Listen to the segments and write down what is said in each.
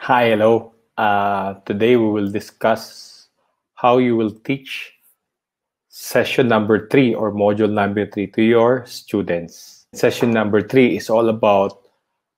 Hi, hello. Today we will discuss how you will teach session number 3 or module number 3 to your students. Session number 3 is all about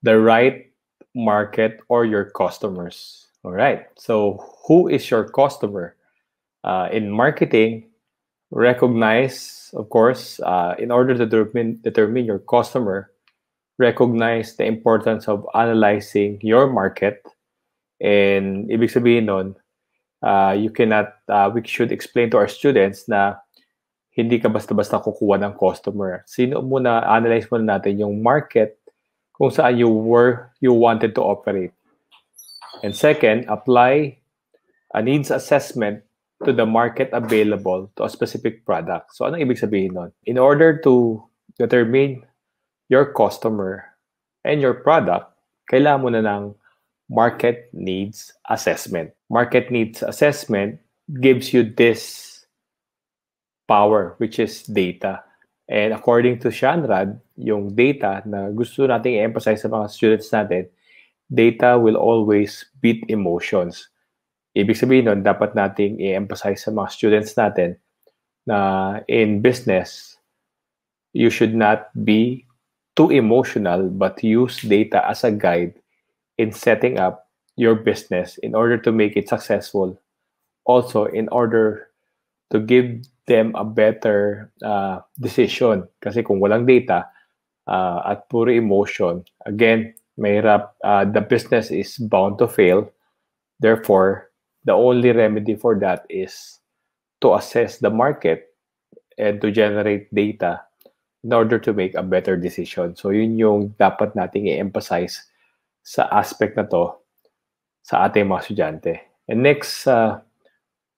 the right market or your customers. All right. So, who is your customer? In marketing, recognize, of course, in order to determine your customer, recognize the importance of analyzing your market. And ibig sabihin nun, we should explain to our students na hindi ka basta-basta kukuha ng customer. Analyze muna natin yung market kung saan you wanted to operate. And second, apply a needs assessment to the market available to a specific product. So anong ibig sabihin nun? In order to determine your customer and your product, kailangan mo na ng market needs assessment. Market needs assessment gives you this power, which is data. And according to Shanrad, yung data na gusto nating i-emphasize sa mga students natin, data will always beat emotions. Ibig sabihin nun, dapat nating i-emphasize sa mga students natin na in business, you should not be too emotional but use data as a guide in setting up your business in order to make it successful. Also, in order to give them a better decision. Kasi kung walang data at puro emotion, again, the business is bound to fail. Therefore, the only remedy for that is to assess the market and to generate data in order to make a better decision. So, yun yung dapat nating i-emphasize sa aspect na to sa ating mga estudyante. And next,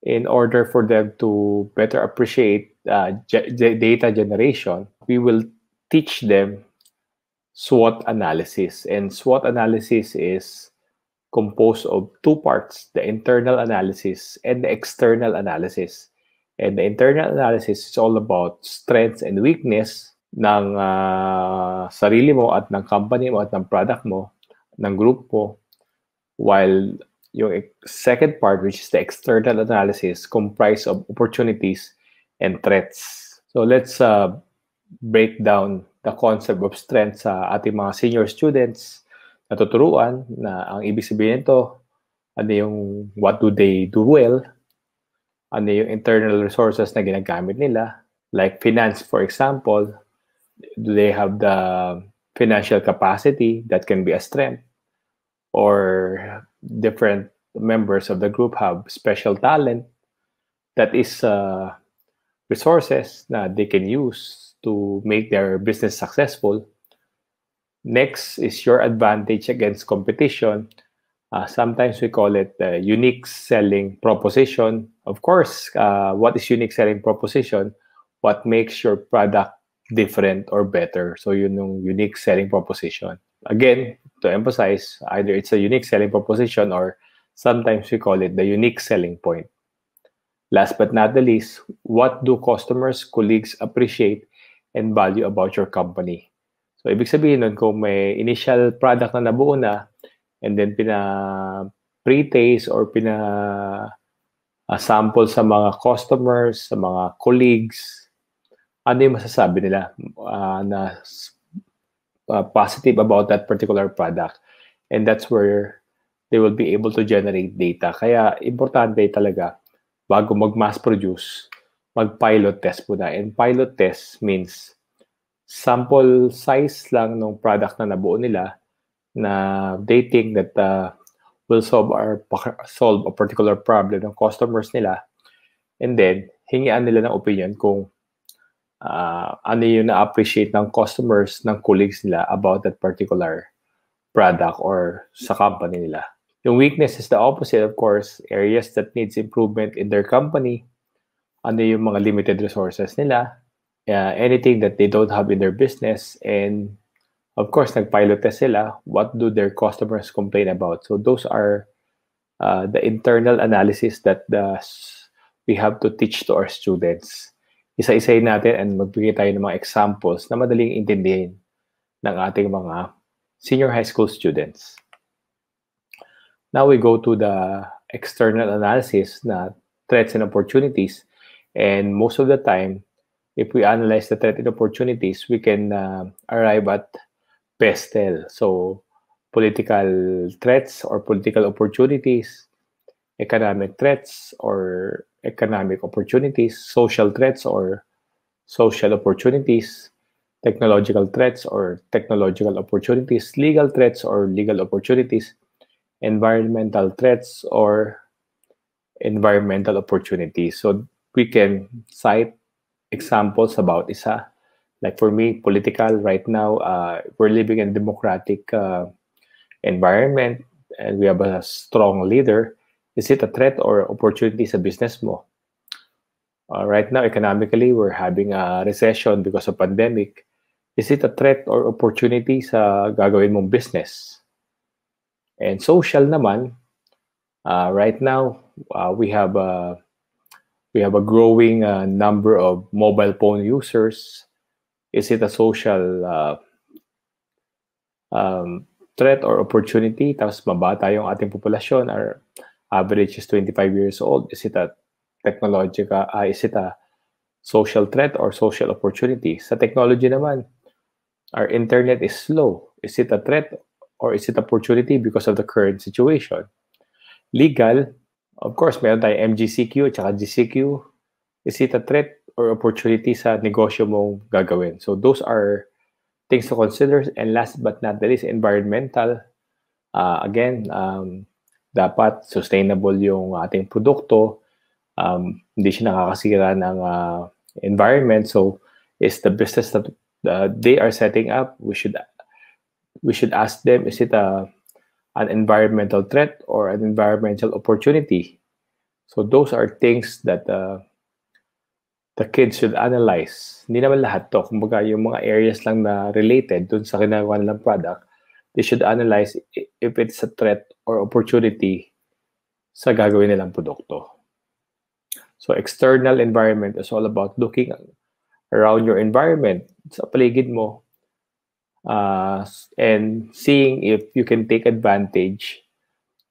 in order for them to better appreciate data generation, we will teach them SWOT analysis. And SWOT analysis is composed of two parts, the internal analysis and the external analysis. And the internal analysis is all about strengths and weakness ng sarili mo at ng company mo at ng product mo, ng group mo, while yung second part, which is the external analysis, comprised of opportunities and threats. So let's break down the concept of strength sa ating mga senior students na tuturuan na ang ibig sabihin nito, what do they do well, ano yung internal resources na ginagamit nila, like finance, for example, do they have the financial capacity that can be a strength, or different members of the group have special talent that is resources that they can use to make their business successful. Next is your advantage against competition. Sometimes we call it the unique selling proposition. Of course, what is unique selling proposition? What makes your product different or better? So yun yung unique selling proposition. Again, to emphasize, either it's a unique selling proposition or sometimes we call it the unique selling point. Last but not the least, what do customers, colleagues appreciate and value about your company? So, ibig sabihin nun, kung may initial product na nabuo na, and then pre-taste or sample sa mga customers, sa mga colleagues, ano yung masasabi nila na positive about that particular product? And that's where they will be able to generate data. Kaya, importante talaga, bago mag-mass produce, mag-pilot test po na. And pilot test means sample size lang ng product na nabuo nila na they think that will solve a particular problem ng customers nila. And then, hingian nila ng opinion kung ano yung na-appreciate ng customers, ng colleagues nila about that particular product or sa company nila. Yung weakness is the opposite, of course, areas that needs improvement in their company, ano yung mga limited resources nila, anything that they don't have in their business, and of course, nag-pilot test sila, what do their customers complain about? So those are the internal analysis that we have to teach to our students. Isa-isayin natin and magbigay tayo ng mga examples na madaling intindihin ng ating mga senior high school students. Now we go to the external analysis na threats and opportunities. And most of the time, if we analyze the threat and opportunities, we can arrive at PESTEL. So political threats or political opportunities, economic threats or economic opportunities, social threats or social opportunities, technological threats or technological opportunities, legal threats or legal opportunities, environmental threats or environmental opportunities. So we can cite examples about isa. Like for me, political right now, we're living in a democratic environment and we have a strong leader. Is it a threat or opportunity sa business mo? Right now, economically, we're having a recession because of pandemic. Is it a threat or opportunity sa gagawin mong business? And social naman, right now, we have a growing number of mobile phone users. Is it a social threat or opportunity? Tapos mabata yung ating populasyon. Our average is 25 years old. Is it a technological? Is it a social threat or social opportunity? Sa technology naman, our internet is slow. Is it a threat or is it opportunity because of the current situation? Legal, of course, meron tayong MGCQ at saka GCQ. Is it a threat or opportunity sa negosyo mong gagawin? So those are things to consider. And last but not the least, environmental. Again, dapat sustainable yung ating produkto. Hindi siya nakakasira ng environment. So is the business that they are setting up, we should ask them, is it an environmental threat or an environmental opportunity? So those are things that the kids should analyze. Hindi naman lahat to. Kumbaga, yung mga areas lang na related dun sa ginagawa nilang product, they should analyze if it's a threat or opportunity sa gagawin nilang produkto. So external environment is all about looking around your environment, sa paligid mo, and seeing if you can take advantage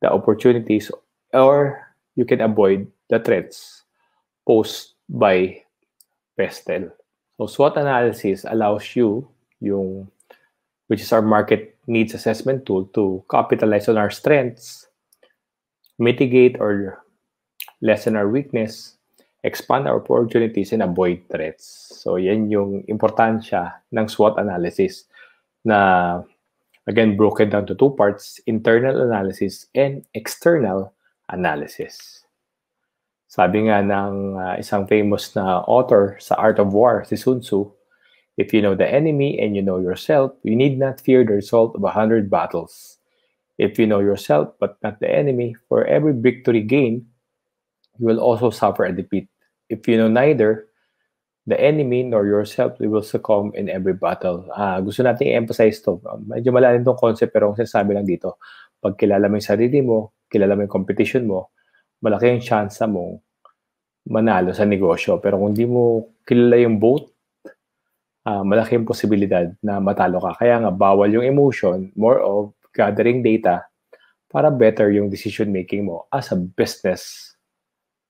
the opportunities or you can avoid the threats posed by PESTEL. So SWOT analysis allows you, which is our market needs assessment tool, to capitalize on our strengths, mitigate or lessen our weakness, expand our opportunities, and avoid threats. So yan yung importansya ng SWOT analysis na, again, broken down to two parts, internal analysis and external analysis. Sabi nga ng isang famous na author sa Art of War, si Sun Tzu, if you know the enemy and you know yourself, you need not fear the result of 100 battles. If you know yourself but not the enemy, for every victory gained, you will also suffer a defeat. If you know neither the enemy nor yourself, you will succumb in every battle. Gusto natin i-emphasize to. Medyo malalim tong concept pero ang sinasabi lang dito, pag kilala mo yung sarili mo, kilala mo yung competition mo, malaki yung chance mong manalo sa negosyo. Pero kung di mo kilala yung both, malaki yung posibilidad na matalo ka. Kaya nga, bawal yung emotion, more of gathering data para better yung decision making mo as a business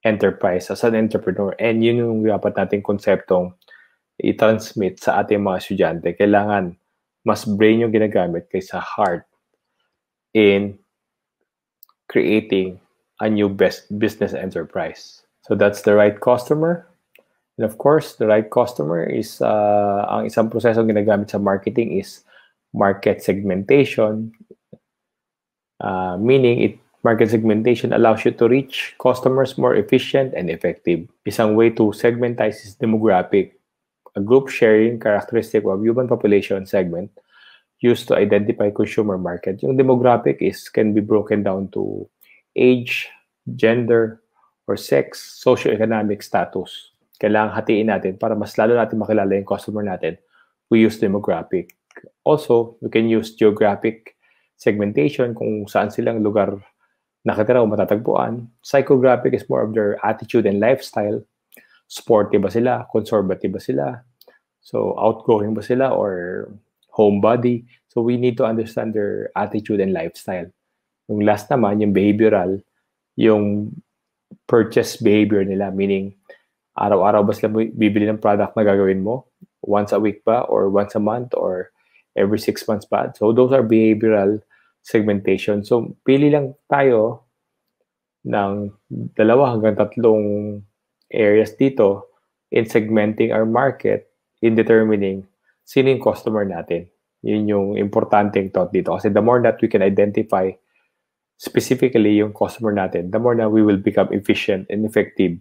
enterprise, as an entrepreneur. And yun yung dapat nating konseptong i-transmit sa ating mga estudyante. Kailangan mas brain yung ginagamit kaysa heart in creating a new best business enterprise. So that's the right customer. And of course, the right customer is, ang isang prosesong ginagamit sa marketing is market segmentation. Meaning, market segmentation allows you to reach customers more efficient and effective. Isang way to segmentize is demographic, a group sharing characteristic of human population segment used to identify consumer market. Yung demographic can be broken down to age, gender, or sex, socioeconomic status. Kailangan hatiin natin para mas lalo natin makilala yung customer natin. We use demographic. Also, we can use geographic segmentation kung saan silang lugar nakatira o matatagpuan. Psychographic is more of their attitude and lifestyle. Sporty ba sila? Conservative ba sila? So, outgoing ba sila or homebody? So, we need to understand their attitude and lifestyle. Yung last naman, yung behavioral, yung purchase behavior nila, meaning araw-araw ba sila bibili ng product na gagawin mo? Once a week ba? Or once a month? Or every 6 months ba? So those are behavioral segmentation. So pili lang tayo ng 2 hanggang 3 areas dito in segmenting our market, in determining sino yung customer natin. Yun yung importanteng thought dito. Kasi the more that we can identify specifically yung customer natin, the more na we will become efficient and effective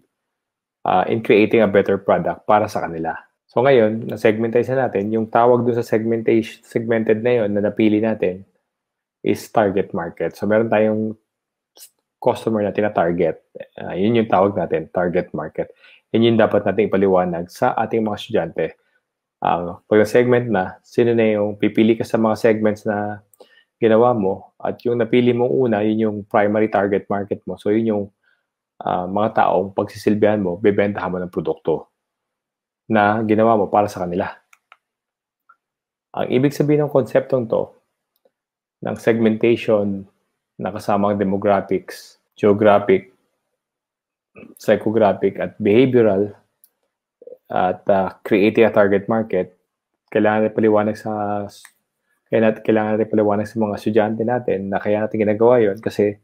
in creating a better product para sa kanila. So ngayon, na-segmentize na natin, yung tawag dun sa segmented na yun na napili natin is target market. So meron tayong customer na tina-target. Yun yung tawag natin, target market. Yun yung dapat natin ipaliwanag sa ating mga estudyante. Pag na-segment na, sino na yung pipili ka sa mga segments na ginawa mo at yung napili mong una, yun yung primary target market mo. So yun yung mga taong pagsisilbihan mo, bebentahan mo ng produkto na ginawa mo para sa kanila. Ang ibig sabihin ng konseptong to, ng segmentation na kasama ang demographics, geographic, psychographic, at behavioral, at creating a target market, kailangan natin paliwanag sa mga estudyante natin na kaya natin ginagawa yun kasi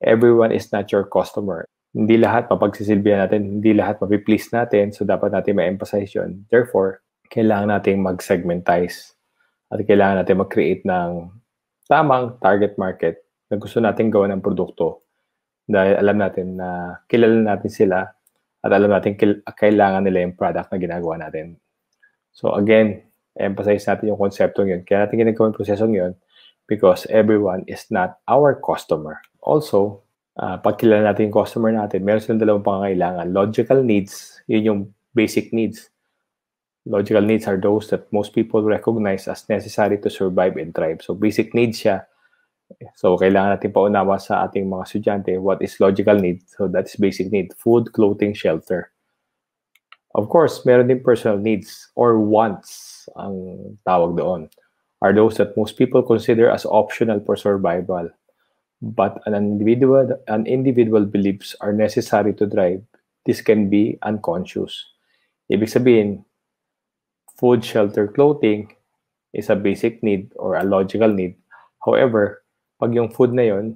everyone is not your customer. Hindi lahat mapagsisilbihan natin, hindi lahat mapiplease natin, so dapat natin ma-emphasize yun. Therefore, kailangan natin mag-segmentize at kailangan natin mag-create ng tamang target market na gusto natin gawa ng produkto dahil alam natin na kilala natin sila at alam natin kailangan nila yung product na ginagawa natin. So again, emphasize natin yung konseptong yun. Kaya natin ginagawa yung prosesong yun because everyone is not our customer. Also, pag kilala natin yung customer natin, meron silang 2 pangangailangan. Logical needs, yun yung basic needs. Logical needs are those that most people recognize as necessary to survive and thrive. So basic needs siya. So kailangan natin paunawa sa ating mga estudyante what is logical need. So that is basic need. Food, clothing, shelter. Of course, meron din personal needs or wants ang tawag doon. Are those that most people consider as optional for survival. But an individual beliefs are necessary to thrive. This can be unconscious. Ibig sabihin, food, shelter, clothing is a basic need or a logical need. However, pag yung food na yon,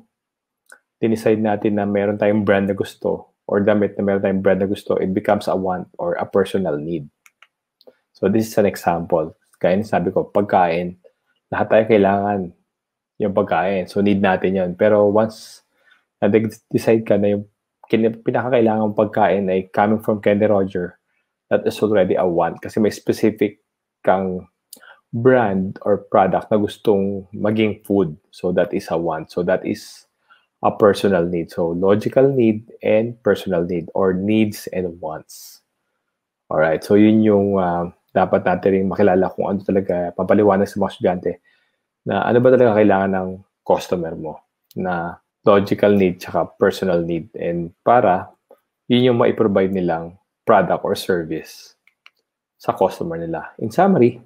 dinicide natin na meron tayong brand na gusto or damit na meron tayong brand na gusto, it becomes a want or a personal need. So this is an example. Kaya sabi ko, pagkain, lahat tayo kailangan yung pagkain. So need natin yon. Pero once na-decide ka na yung pinakakailangan pagkain ay coming from Kenny Roger, that is already a want kasi may specific kang brand or product na gustong maging food. So that is a want. So that is a personal need. So logical need and personal need or needs and wants. Alright, so yun yung dapat natin rin makilala kung ano talaga papaliwanag sa mga estudyante na ano ba talaga kailangan ng customer mo na logical need tsaka personal need and para yun yung maiprovide nilang product or service sa customer nila. In summary,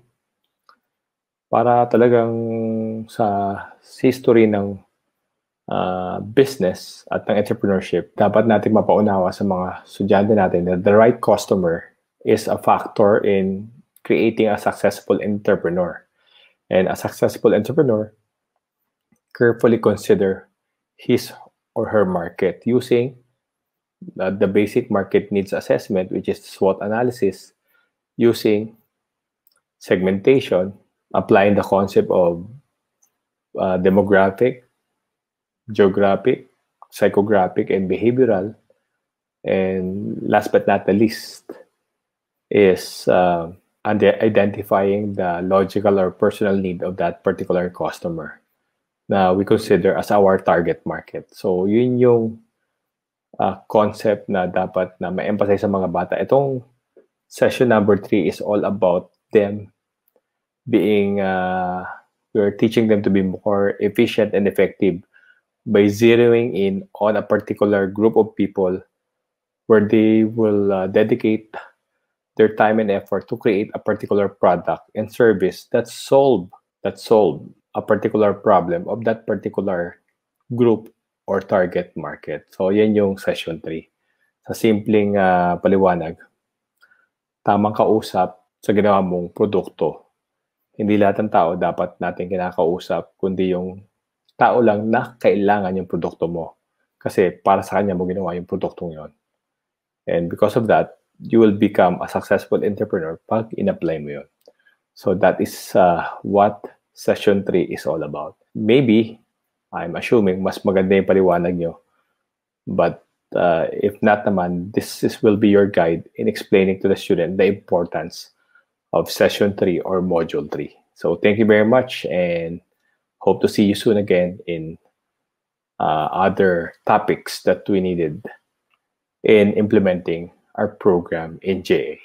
para talagang sa history ng business at ng entrepreneurship, dapat natin mapaunawa sa mga estudyante natin that the right customer is a factor in creating a successful entrepreneur. And a successful entrepreneur carefully consider his or her market using the basic market needs assessment, which is SWOT analysis, using segmentation, applying the concept of demographic, geographic, psychographic, and behavioral. And last but not the least is identifying the logical or personal need of that particular customer na we consider as our target market. So, yun yung concept na dapat na ma-emphasize sa mga bata. Itong session number 3 is all about them being, we're teaching them to be more efficient and effective by zeroing in on a particular group of people where they will dedicate their time and effort to create a particular product and service that solve a particular problem of that particular group or target market. So, yan yung session 3. Sa simpleng paliwanag, tamang kausap sa ginawa mong produkto. Hindi lahat ng tao dapat natin kinakausap, kundi yung tao lang na kailangan yung produkto mo. Kasi para sa kanya mo ginawa yung produktong yon. And because of that, you will become a successful entrepreneur pag in-apply mo yun. So that is what session 3 is all about. Maybe, I'm assuming, mas maganda yung paliwanag nyo. But if not naman, will be your guide in explaining to the student the importance of session 3 or module 3. So thank you very much and hope to see you soon again in other topics that we needed in implementing our program in JA.